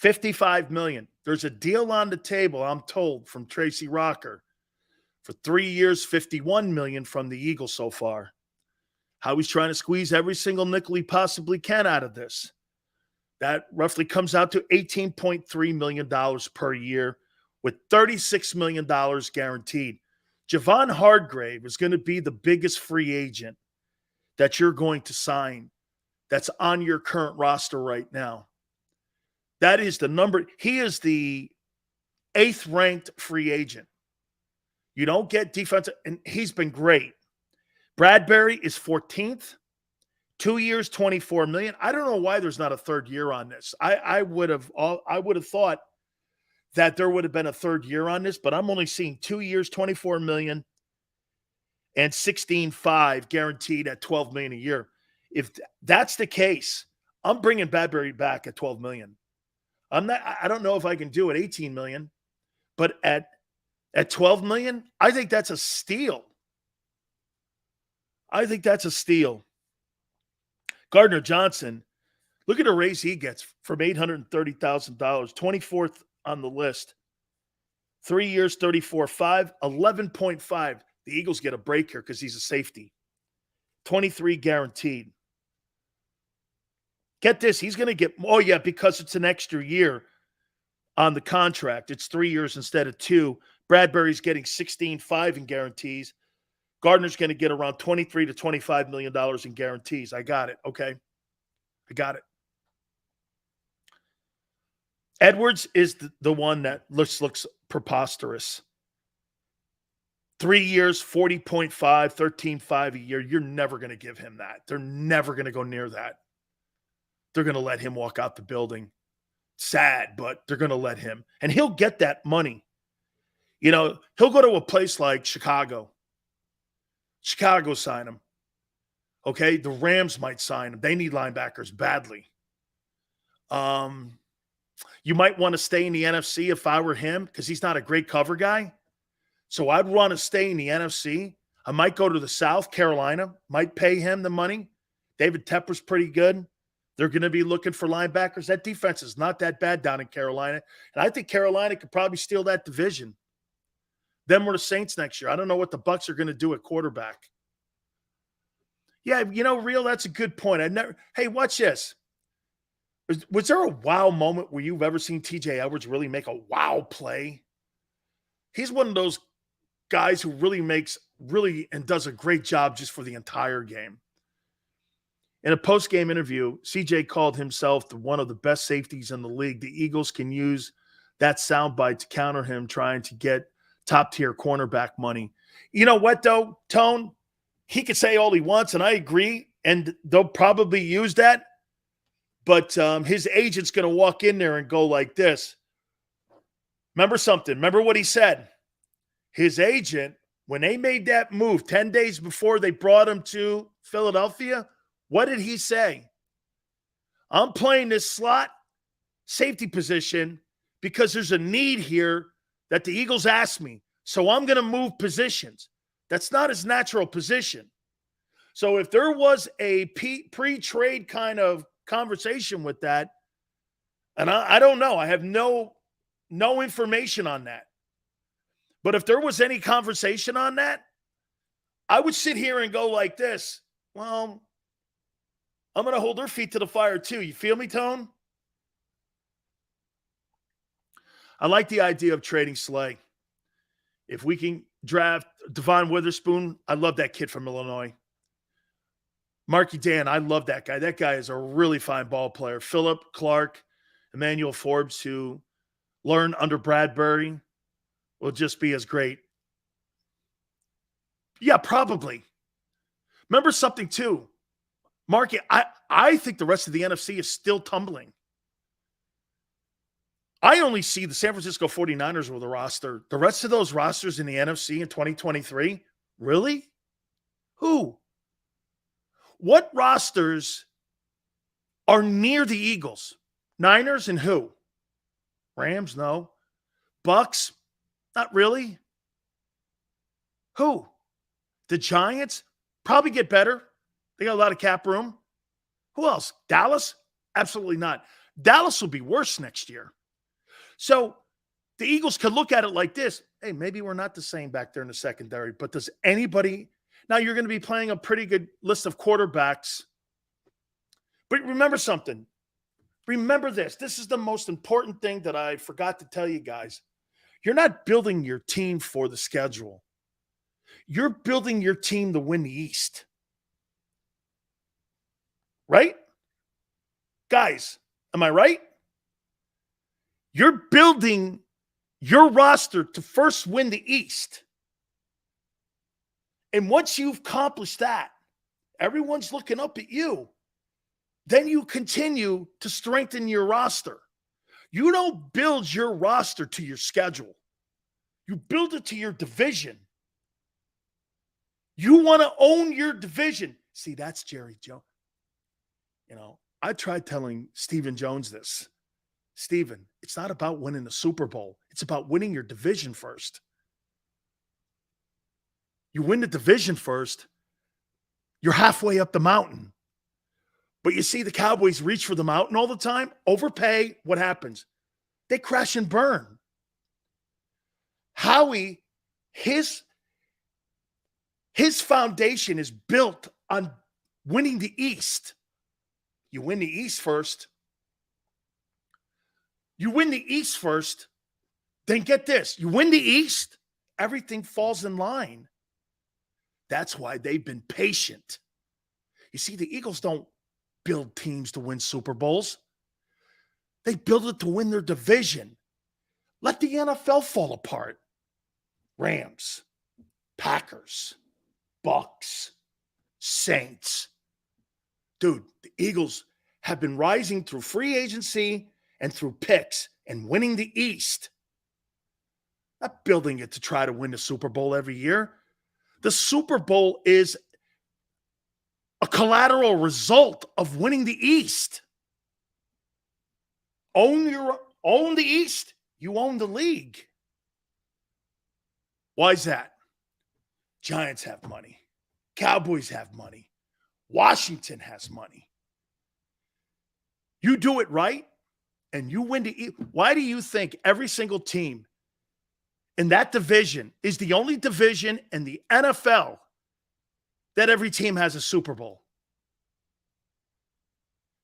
$55 million. There's a deal on the table, I'm told, from Tracy Rocker for 3 years, $51 million from the Eagles so far. How he's trying to squeeze every single nickel he possibly can out of this. That roughly comes out to $18.3 million per year with $36 million guaranteed. Javon Hargrave is going to be the biggest free agent that you're going to sign that's on your current roster right now. That is the number. He is the 8th ranked free agent. You don't get defensive, and he's been great. Bradbury is 14th, 2 years, $24 million. I don't know why there's not a third year on this. I would have thought that there would have been a third year on this, but I'm only seeing 2 years, $24 million, and 16.5 guaranteed at $12 million a year. If that's the case, I'm bringing Bradbury back at $12 million. I don't know if I can do it 18 million, but at 12 million, I think that's a steal. I think that's a steal. Gardner Johnson, look at the raise he gets from $830,000, 24th on the list. 3 years, 34.5, 11.5. The Eagles get a break here because he's a safety. 23 guaranteed. Get this, he's going to get, because it's an extra year on the contract. It's 3 years instead of 2. Bradbury's getting 16.5 in guarantees. Gardner's going to get around $23 to $25 million in guarantees. I got it, okay? I got it. Edwards is the one that looks preposterous. 3 years, 40.5, 13.5 a year. You're never going to give him that. They're never going to go near that. They're going to let him walk out the building. Sad, but they're going to let him. And he'll get that money. You know, he'll go to a place like Chicago. Chicago sign him. Okay? The Rams might sign him. They need linebackers badly. You might want to stay in the NFC if I were him because he's not a great cover guy. So I'd want to stay in the NFC. I might go to the South, Carolina. Might pay him the money. David Tepper's pretty good. They're going to be looking for linebackers. That defense is not that bad down in Carolina. And I think Carolina could probably steal that division. Then we're the Saints next year. I don't know what the Bucs are going to do at quarterback. Yeah, Real, that's a good point. Hey, watch this. Was there a wow moment where you've ever seen TJ Edwards really make a wow play? He's one of those guys who really and does a great job just for the entire game. In a post-game interview, CJ called himself one of the best safeties in the league. The Eagles can use that soundbite to counter him trying to get top-tier cornerback money. You know what, though, Tone? he could say all he wants, and I agree, and they'll probably use that. But his agent's going to walk in there and go like this. Remember something. Remember what he said. His agent, when they made that move 10 days before they brought him to Philadelphia, what did he say? I'm playing this slot safety position because there's a need here that the Eagles asked me. So I'm going to move positions. That's not his natural position. So if there was a pre-trade kind of conversation with that, and I don't know. I have no information on that. But if there was any conversation on that, I would sit here and go like this. Well, I'm going to hold their feet to the fire too. You feel me, Tone? I like the idea of trading Slay. If we can draft Devon Witherspoon, I love that kid from Illinois. Marky Dan, I love that guy. That guy is a really fine ball player. Phillip Clark, Emmanuel Forbes, who learned under Bradbury, will just be as great. Yeah, probably. Remember something too. Marky, I think the rest of the NFC is still tumbling. I only see the San Francisco 49ers with a roster. The rest of those rosters in the NFC in 2023, really? Who? What rosters are near the Eagles? Niners and who? Rams? No. Bucks? Not really. Who? The Giants? Probably get better. They got a lot of cap room. Who else? Dallas? Absolutely not. Dallas will be worse next year. So the Eagles could look at it like this. Hey, maybe we're not the same back there in the secondary, but does anybody – now you're going to be playing a pretty good list of quarterbacks. But remember something. Remember this. This is the most important thing that I forgot to tell you guys. You're not building your team for the schedule. You're building your team to win the East. Right? Guys, am I right? You're building your roster to first win the East. And once you've accomplished that, everyone's looking up at you. Then you continue to strengthen your roster. You don't build your roster to your schedule. You build it to your division. You want to own your division. See, that's Jerry Jones. You know, I tried telling Stephen Jones this. Stephen, it's not about winning the Super Bowl. It's about winning your division first. You win the division first, you're halfway up the mountain. But you see the Cowboys reach for the mountain all the time, overpay, what happens? They crash and burn. Howie, his foundation is built on winning the East. You win the East first. You win the East first, then get this. You win the East, everything falls in line. That's why they've been patient. You see, the Eagles don't build teams to win Super Bowls. They build it to win their division. Let the NFL fall apart. Rams, Packers, Bucks, Saints. Dude, the Eagles have been rising through free agency and through picks and winning the East. Not building it to try to win the Super Bowl every year. The Super Bowl is a collateral result of winning the East. Own the East, you own the league. Why is that? Giants have money. Cowboys have money. Washington has money. You do it right, and you win the East. Why do you think every single team in that division is the only division in the NFL that every team has a Super Bowl?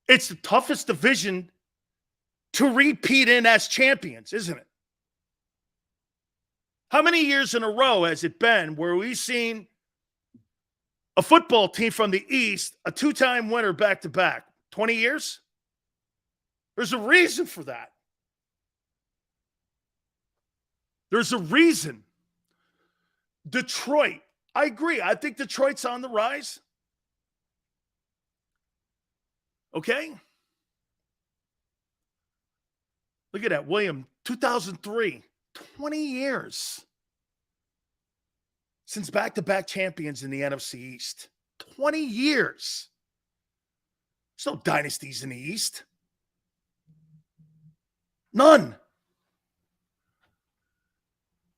It's the toughest division to repeat in as champions, isn't it? How many years in a row has it been where we've seen a football team from the East, a two-time winner back-to-back? 20 years? There's a reason for that. There's a reason. Detroit, I agree. I think Detroit's on the rise. Okay? Look at that. William, 2003, 20 years since back-to-back champions in the NFC East. 20 years. There's no dynasties in the East. None.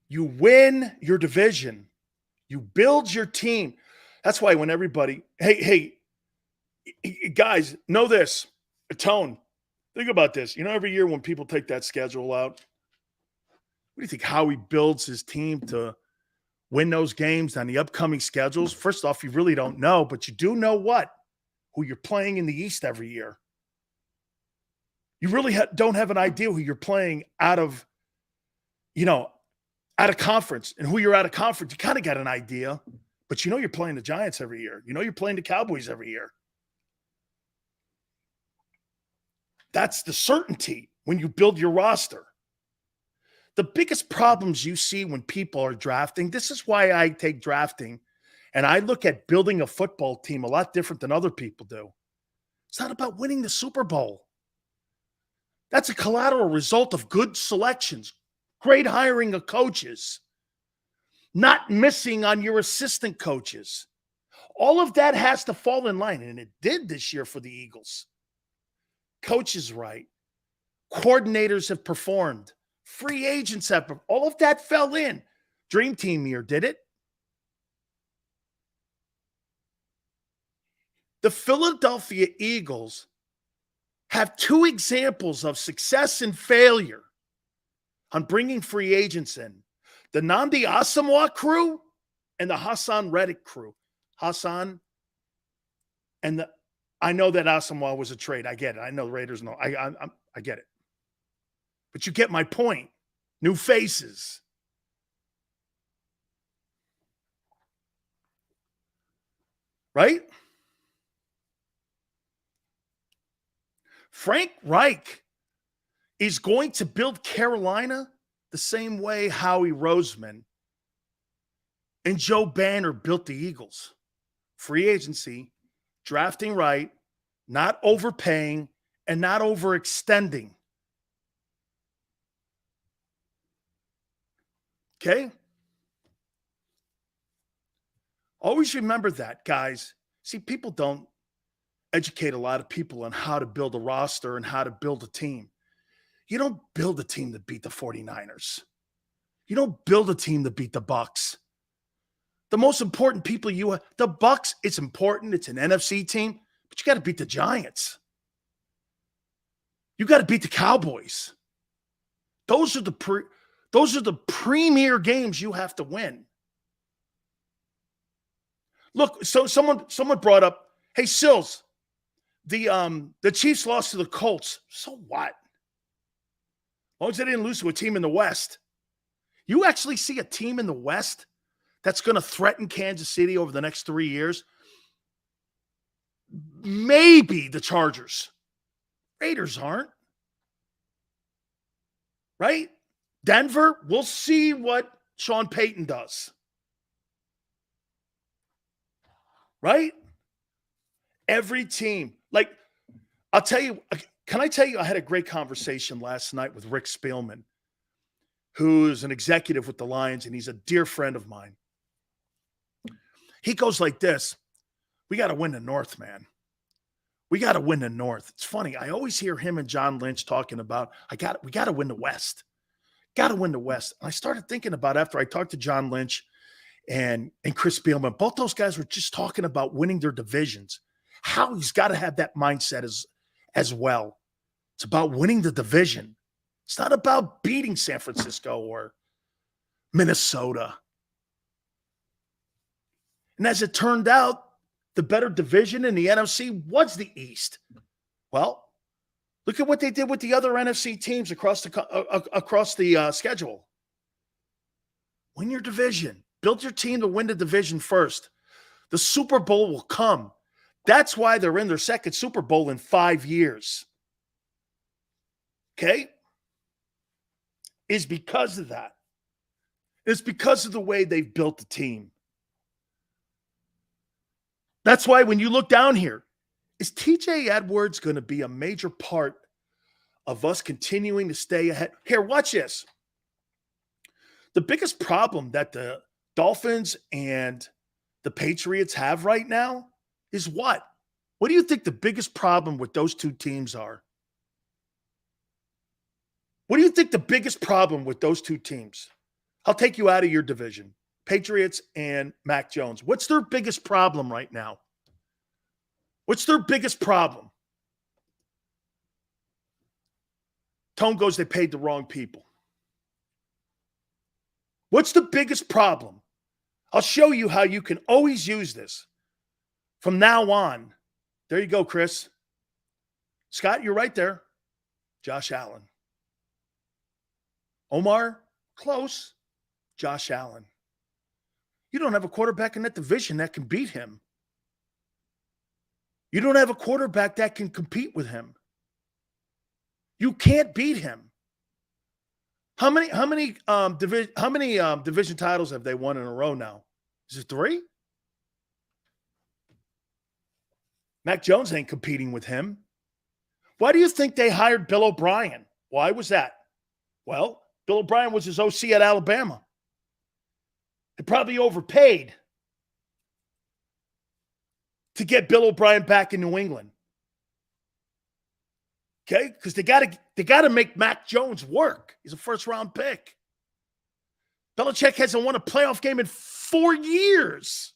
You win your division. You build your team. That's why when everybody, hey, guys, know this. Tone, think about this. You know, every year when people take that schedule out, what do you think Howie builds his team to win those games on the upcoming schedules? First off, you really don't know, but you do know what? Who you're playing in the East every year. You really don't have an idea who you're playing out of conference, and who you're out of conference. You kind of got an idea, but you know you're playing the Giants every year. You know you're playing the Cowboys every year. That's the certainty when you build your roster. The biggest problems you see when people are drafting, this is why I take drafting and I look at building a football team a lot different than other people do. It's not about winning the Super Bowl. That's a collateral result of good selections, great hiring of coaches, not missing on your assistant coaches. All of that has to fall in line, and it did this year for the Eagles. Coaches right. Coordinators have performed. Free agents have performed. All of that fell in. Dream team year, did it? The Philadelphia Eagles have two examples of success and failure on bringing free agents in. The Nnamdi Asomugha crew and the Hassan Reddick crew. Hassan and I know that Asomugha was a trade. I get it. I know the Raiders know. I get it. But you get my point. New faces. Right? Frank Reich is going to build Carolina the same way Howie Roseman and Joe Banner built the Eagles. Free agency, drafting right, not overpaying, and not overextending. Okay? Always remember that, guys. See, people don't educate a lot of people on how to build a roster and how to build a team. You don't build a team to beat the 49ers. You don't build a team to beat the Bucks. The most important people the Bucks, it's important. It's an NFC team, but you got to beat the Giants. You got to beat the Cowboys. Those are the premier games you have to win. Look, so someone brought up, hey, Sills, the Chiefs lost to the Colts. So what? As long as they didn't lose to a team in the West. You actually see a team in the West that's going to threaten Kansas City over the next 3 years? Maybe the Chargers. Raiders aren't. Right? Denver, we'll see what Sean Payton does. Right? Every team. Like, I'll tell you, can I tell you, I had a great conversation last night with Rick Spielman, who's an executive with the Lions, and he's a dear friend of mine. He goes like this: we got to win the North, man. We got to win the North. It's funny. I always hear him and John Lynch talking about, we got to win the West. Got to win the West. And I started thinking about, after I talked to John Lynch and Chris Spielman, both those guys were just talking about winning their divisions. Howie's got to have that mindset as well. It's about winning the division. It's not about beating San Francisco or Minnesota. And as it turned out, the better division in the NFC was the East. Well, look at what they did with the other NFC teams across the schedule. Win your division. Build your team to win the division first. The Super Bowl will come. That's why they're in their second Super Bowl in 5 years. Okay? It's because of that. It's because of the way they've built the team. That's why when you look down here, is TJ Edwards going to be a major part of us continuing to stay ahead? Here, watch this. The biggest problem that the Dolphins and the Patriots have right now is what? What do you think the biggest problem with those two teams are? What do you think the biggest problem with those two teams? I'll take you out of your division. Patriots and Mac Jones. What's their biggest problem right now? What's their biggest problem? Tone goes, they paid the wrong people. What's the biggest problem? I'll show you how you can always use this from now on. There you go, Chris. Scott, you're right there. Josh Allen. Omar, close. Josh Allen. You don't have a quarterback in that division that can beat him. You don't have a quarterback that can compete with him. You can't beat him. How many division titles have they won in a row now? Is it 3? Mac Jones ain't competing with him. Why do you think they hired Bill O'Brien? Why was that? Well, Bill O'Brien was his OC at Alabama. They probably overpaid to get Bill O'Brien back in New England. Okay? Because they gotta make Mac Jones work. He's a first-round pick. Belichick hasn't won a playoff game in 4 years.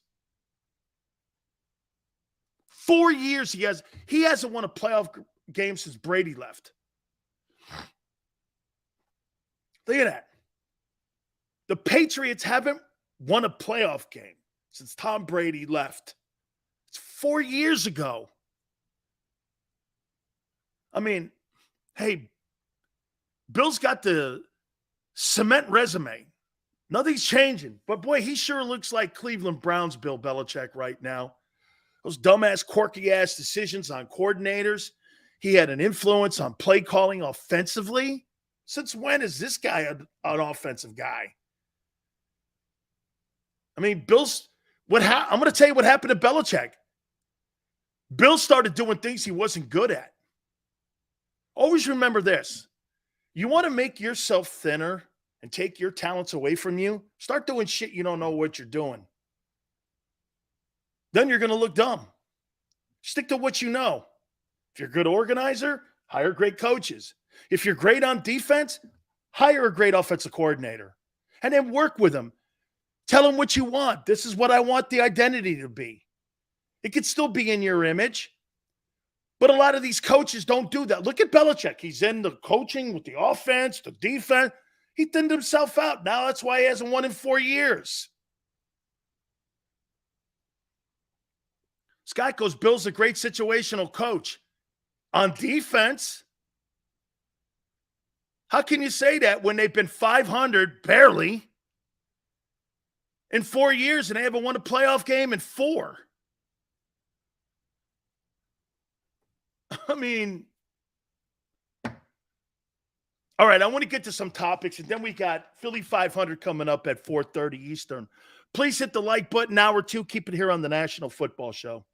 4 years he hasn't won a playoff game since Brady left. Look at that. The Patriots haven't won a playoff game since Tom Brady left. It's 4 years ago. I mean, hey, Bill's got the cement resume. Nothing's changing. But, boy, he sure looks like Cleveland Browns Bill Belichick right now. Those dumbass, quirky-ass decisions on coordinators. He had an influence on play calling offensively. Since when is this guy an offensive guy? I mean, I'm going to tell you what happened to Belichick. Bill started doing things he wasn't good at. Always remember this. You want to make yourself thinner and take your talents away from you? Start doing shit you don't know what you're doing. Then you're going to look dumb. Stick to what you know. If you're a good organizer, hire great coaches. If you're great on defense, hire a great offensive coordinator. And then work with them. Tell them what you want. This is what I want the identity to be. It could still be in your image. But a lot of these coaches don't do that. Look at Belichick. He's in the coaching with the offense, the defense. He thinned himself out. Now that's why he hasn't won in 4 years. Scott goes, Bill's a great situational coach. On defense, how can you say that when they've been 500, barely, in 4 years and they haven't won a playoff game in 4? I mean, all right, I want to get to some topics, and then we got Philly 500 coming up at 4:30 Eastern. Please hit the like button, hour 2. Keep it here on the National Football Show.